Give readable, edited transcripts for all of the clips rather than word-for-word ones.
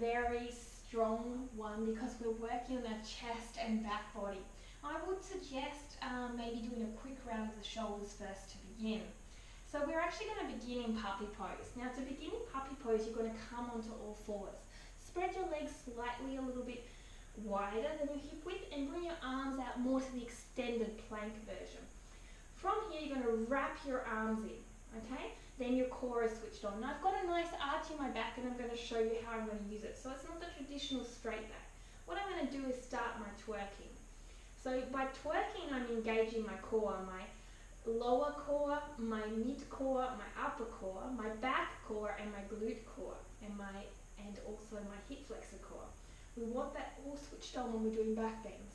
very strong one because we're working on our chest and back body. I would suggest maybe doing a quick round of the shoulders first to begin. So we're actually going to begin in puppy pose. Now to begin in puppy pose, you're going to come onto all fours. Spread your legs slightly a little bit wider than your hip width and bring your arms out more to the extended plank version. From here, you're going to wrap your arms in, okay? Then your core is switched on. Now I've got a nice arch in my back and I'm going to show you how I'm going to use it. So it's not the traditional straight back. What I'm going to do is start my twerking. So by twerking, I'm engaging my core, my lower core, my mid core, my upper core, my back core, and my glute core, and also my hip flexor core. We want that all switched on when we're doing back bends.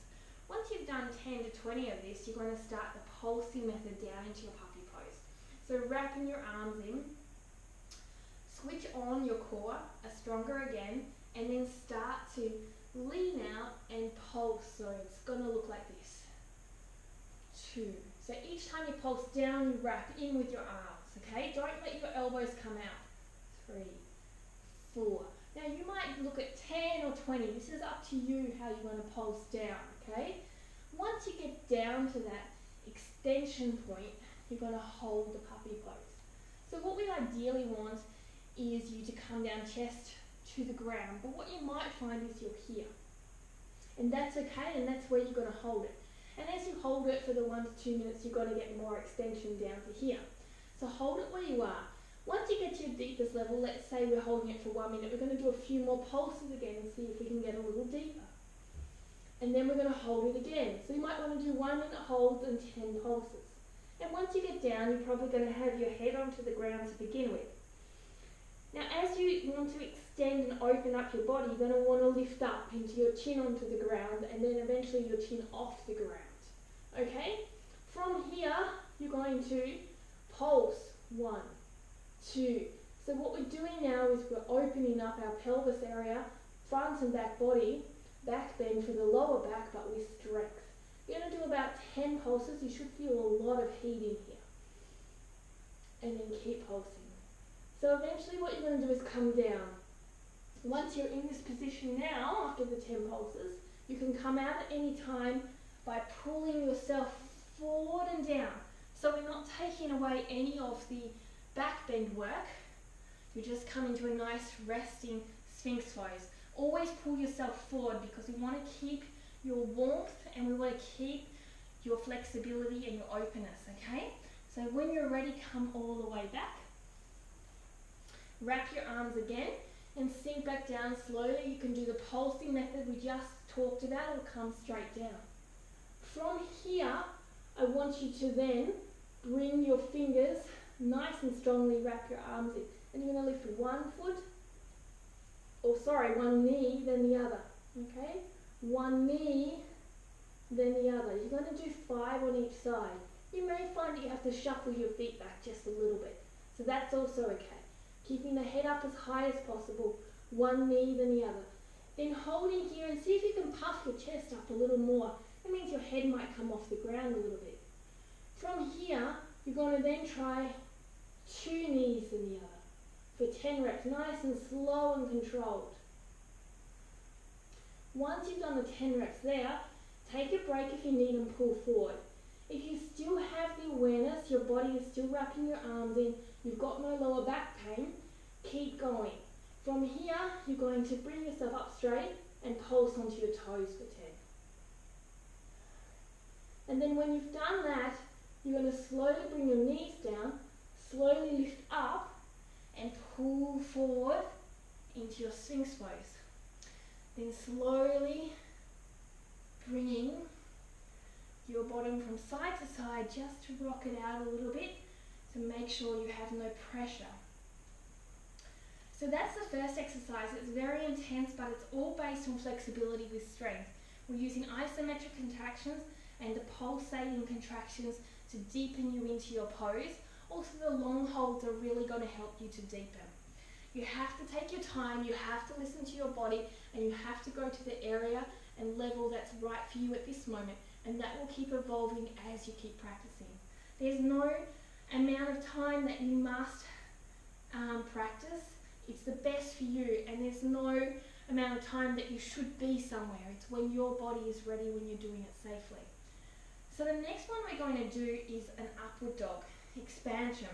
Once you've done 10 to 20 of this, you're going to start the pulsing method down into your puppy pose. So wrapping your arms in, switch on your core, stronger again, and then start to lean out and pulse. So it's going to look like this. 2. So each time you pulse down, you wrap in with your arms, okay? Don't let your elbows come out. 3, 4. Now you might look at 10 or 20. This is up to you how you want to pulse down, okay? Once you get down to that extension point, you're going to hold the puppy pose. So what we ideally want is you to come down chest to the ground, but what you might find is you're here. And that's okay, and that's where you're going to hold it. And as you hold it for the 1 to 2 minutes, you're going to get more extension down to here. So hold it where you are. Once you get to your deepest level, let's say we're holding it for 1 minute, we're going to do a few more pulses again and see if we can get a little deeper. And then we're going to hold it again. So you might want to do 1 minute holds and 10 pulses. And once you get down, you're probably going to have your head onto the ground to begin with. Now as you want to extend and open up your body, you're going to want to lift up into your chin onto the ground and then eventually your chin off the ground. Okay? From here, you're going to pulse 1, 2. So what we're doing now is we're opening up our pelvis area, front and back body, back bend for the lower back but with strength. You're going to do about 10 pulses. You should feel a lot of heat in here. And then keep pulsing. So eventually what you're going to do is come down. Once you're in this position now, after the 10 pulses, you can come out at any time by pulling yourself forward and down. So we're not taking away any of the back bend work. You just come into a nice resting sphinx pose. Always pull yourself forward because we want to keep your warmth and we want to keep your flexibility and your openness, okay? So when you're ready, come all the way back. Wrap your arms again and sink back down slowly. You can do the pulsing method we just talked about. It'll come straight down. From here, I want you to then bring your fingers nice and strongly, wrap your arms in. And you're going to lift one knee, then the other. Okay? One knee, then the other. You're going to do 5 on each side. You may find that you have to shuffle your feet back just a little bit. So that's also okay. Keeping the head up as high as possible. One knee, then the other. Then holding here and see if you can puff your chest up a little more. That means your head might come off the ground a little bit. From here, you're going to then try 2 knees then the other. For 10 reps, nice and slow and controlled. Once you've done the 10 reps there, take a break if you need and pull forward. If you still have the awareness, your body is still wrapping your arms in, you've got no lower back pain, keep going. From here, you're going to bring yourself up straight and pulse onto your toes for 10. And then when you've done that, you're going to slowly bring your knees down, slowly lift up and pull forward into your sphinx pose. Then slowly bringing your bottom from side to side just to rock it out a little bit to make sure you have no pressure. So that's the first exercise. It's very intense, but it's all based on flexibility with strength. We're using isometric contractions and the pulsating contractions to deepen you into your pose. Also, the long holds are really going to help you to deepen. You have to take your time, you have to listen to your body, and you have to go to the area and level that's right for you at this moment, and that will keep evolving as you keep practicing. There's no amount of time that you must practice. It's the best for you, and there's no amount of time that you should be somewhere. It's when your body is ready, when you're doing it safely. So the next one we're going to do is an upward dog, expansion.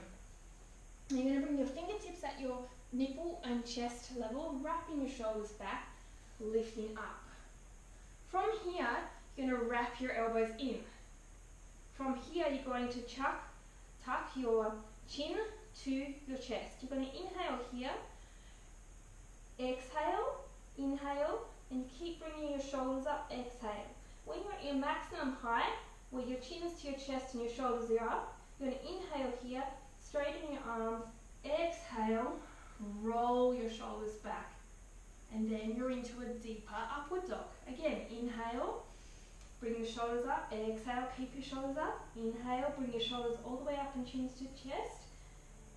You're going to bring your fingertips at your nipple and chest level, wrapping your shoulders back, lifting up. From here, you're going to wrap your elbows in. From here, you're going to tuck your chin to your chest. You're going to inhale here, exhale, inhale, and keep bringing your shoulders up, exhale. When you're at your maximum height, where your chin is to your chest and your shoulders are up, you're going to inhale here, straighten your arms, exhale, roll your shoulders back. And then you're into a deeper upward dog. Again, inhale, bring your shoulders up, exhale, keep your shoulders up, inhale, bring your shoulders all the way up and chins to chest,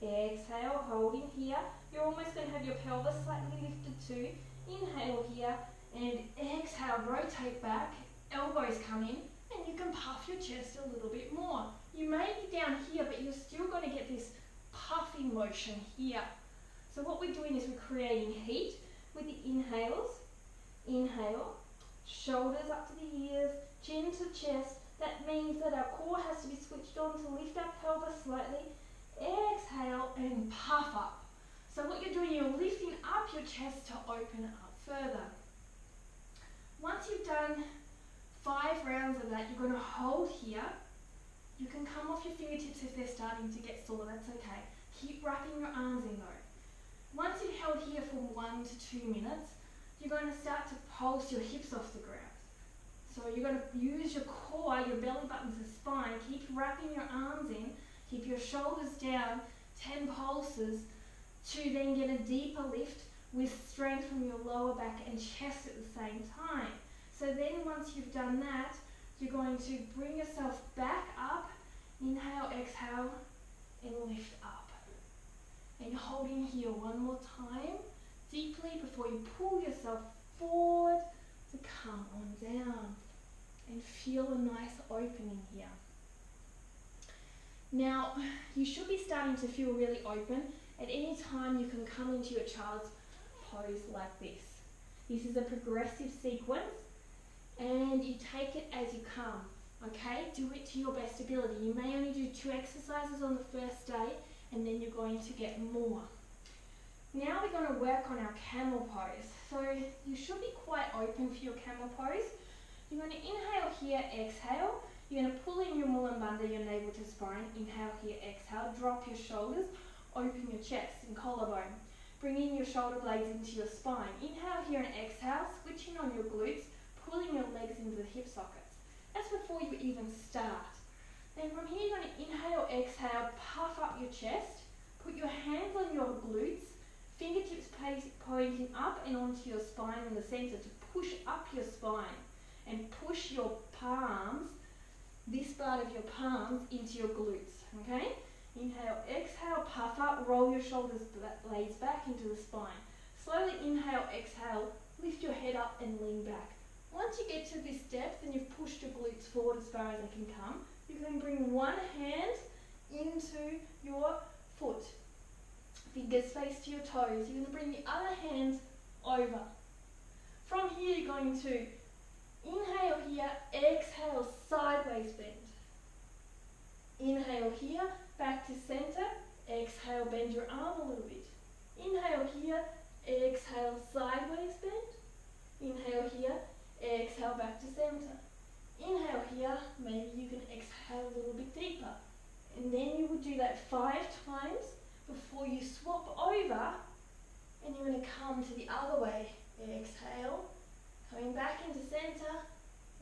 exhale, holding here. You're almost going to have your pelvis slightly lifted too. Inhale here, and exhale, rotate back, elbows come in, and you can puff your chest a little bit more. You may be down here, but you're still going to get this puffing motion here. So what we're doing is we're creating heat with the inhales. Inhale, shoulders up to the ears, chin to chest. That means that our core has to be switched on to lift our pelvis slightly. Exhale and puff up. So what you're doing, you're lifting up your chest to open it up further. Once you've done 5 rounds of that, you're going to hold here. You can come off your fingertips if they're starting to get sore, that's okay. Keep wrapping your arms in though. Once you've held here for 1 to 2 minutes, you're going to start to pulse your hips off the ground. So you're going to use your core, your belly button to spine, keep wrapping your arms in, keep your shoulders down, 10 pulses, to then get a deeper lift with strength from your lower back and chest at the same time. So then once you've done that, you're going to bring yourself back up, inhale, exhale, and lift up. And holding here one more time, deeply before you pull yourself forward to come on down. And feel a nice opening here. Now, you should be starting to feel really open. At any time you can come into your child's pose like this. This is a progressive sequence and you take it as you come, okay? Do it to your best ability. You may only do 2 exercises on the first day and then you're going to get more. Now we're going to work on our camel pose. So you should be quite open for your camel pose. You're going to inhale here, exhale. You're going to pull in your mulambanda, your navel to spine. Inhale here, exhale. Drop your shoulders, open your chest and collarbone. Bring in your shoulder blades into your spine. Inhale here and exhale, switching on your glutes, pulling your legs into the hip sockets. That's before you even start. Then from here you're going to inhale, exhale, puff up your chest. Put your hands on your glutes, fingertips pointing up and onto your spine in the center to push up your spine. And push your palms, this part of your palms, into your glutes, okay? Inhale, exhale, puff up, roll your shoulders blades back into the spine. Slowly inhale, exhale, lift your head up and lean back. Once you get to this depth and you've pushed your glutes forward as far as they can come, you can bring one hand into your foot. Fingers face to your toes. You're going to bring the other hand over. From here you're going to inhale here, exhale, sideways bend. Inhale here, back to center, exhale, bend your arm a little bit. Inhale here, exhale, sideways bend. Inhale here, exhale, back to center. Inhale here, maybe you can exhale a little bit deeper. And then you would do that 5 times before you swap over and you're going to come to the other way. Exhale, coming back into center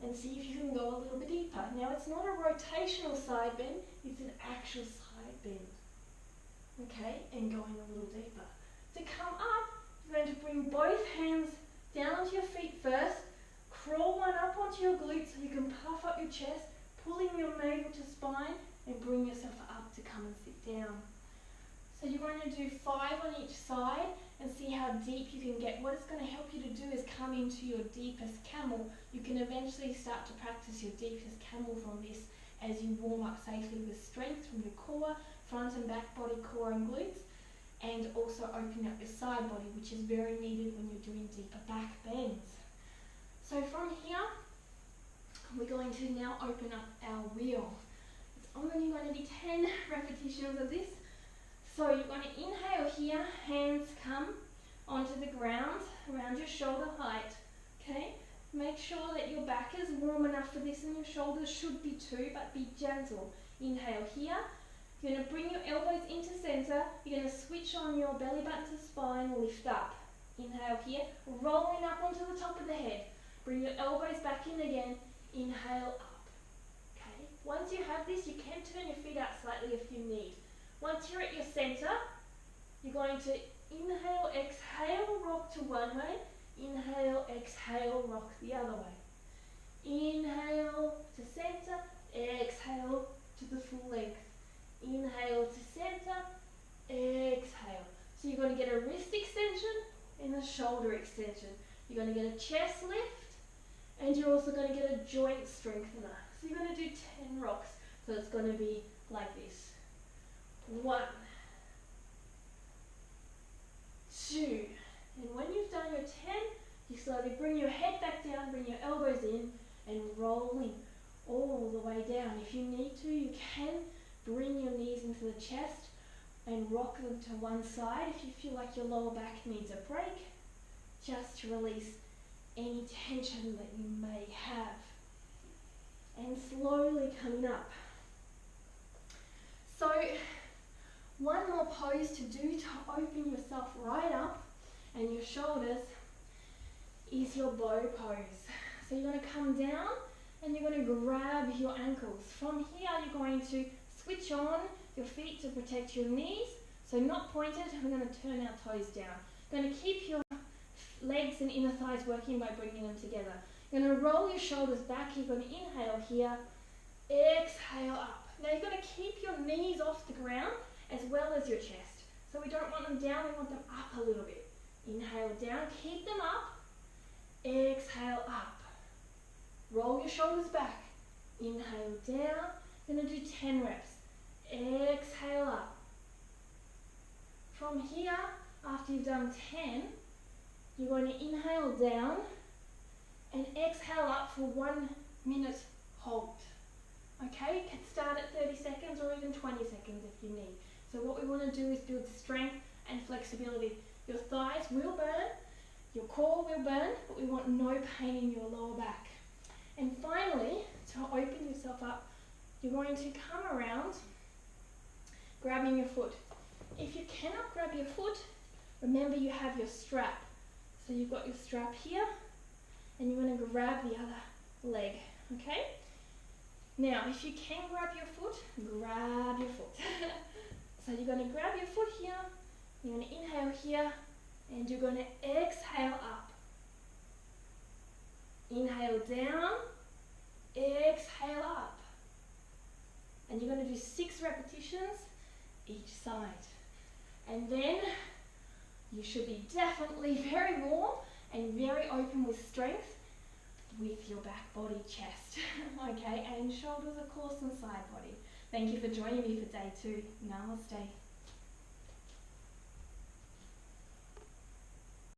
and see if you can go a little bit deeper. Now it's not a rotational side bend, it's an actual side bend. Okay, and going a little deeper. To come up, you're going to bring both hands down onto your feet first, crawl one up onto your glutes so you can puff up your chest, pulling your navel to spine and bring yourself up to come and sit down. So you're going to do 5 on each side and see how deep you can get. What it's going to help you to do is come into your deepest camel. You can eventually start to practice your deepest camel from this as you warm up safely with strength from your core, front and back body, core and glutes. and also open up your side body, which is very needed when you're doing deeper back bends. So from here, we're going to now open up our wheel. It's only going to be 10 repetitions of this. So you're going to inhale here, hands come onto the ground, around your shoulder height, okay? Make sure that your back is warm enough for this and your shoulders should be too, but be gentle. Inhale here. You're going to bring your elbows into center. You're going to switch on your belly button to spine, lift up. Inhale here, rolling up onto the top of the head. Bring your elbows back in again. Inhale up. Okay. Once you have this, you can turn your feet out slightly if you need. Once you're at your center, you're going to inhale, exhale, rock to one way. Inhale, exhale, rock the other way. Inhale to center, exhale to the full length. Inhale to center, exhale. So you're going to get a wrist extension and a shoulder extension. You're going to get a chest lift and you're also going to get a joint strengthener. So you're going to do 10 rocks. So it's going to be like this. 1, 2, and when you've done your 10, you slowly bring your head back down, bring your elbows in and rolling all the way down. If you need to, you can bring your knees into the chest and rock them to one side if you feel like your lower back needs a break, just to release any tension that you may have. And slowly coming up. So one more pose to do to open yourself right up and your shoulders is your bow pose. So you're going to come down and you're going to grab your ankles. From here you're going to switch on your feet to protect your knees. So not pointed, we're going to turn our toes down. You're going to keep your legs and inner thighs working by bringing them together. You're going to roll your shoulders back. You're going to inhale here, exhale up. Now you're going to keep your knees off the ground as well as your chest. So we don't want them down, we want them up a little bit. Inhale down, keep them up, exhale up. Roll your shoulders back. Inhale down, you're going to do 10 reps. Exhale up. From here, after you've done 10, you're going to inhale down and exhale up for 1 minute hold. Okay, you can start at 30 seconds or even 20 seconds if you need. So what we want to do is build strength and flexibility. Your thighs will burn, your core will burn, but we want no pain in your lower back. And finally, to open yourself up, you're going to come around grabbing your foot. If you cannot grab your foot, remember you have your strap. So you've got your strap here, and you're going to grab the other leg, okay? Now, if you can grab your foot, grab your foot. So you're going to grab your foot here, you're going to inhale here, and you're going to exhale up. Inhale down, exhale up. And you're going to do 6 repetitions each side. And then you should be definitely very warm and very open with strength with your back body, chest, okay, and shoulders of course and side body. Thank you for joining me for day 2. Namaste.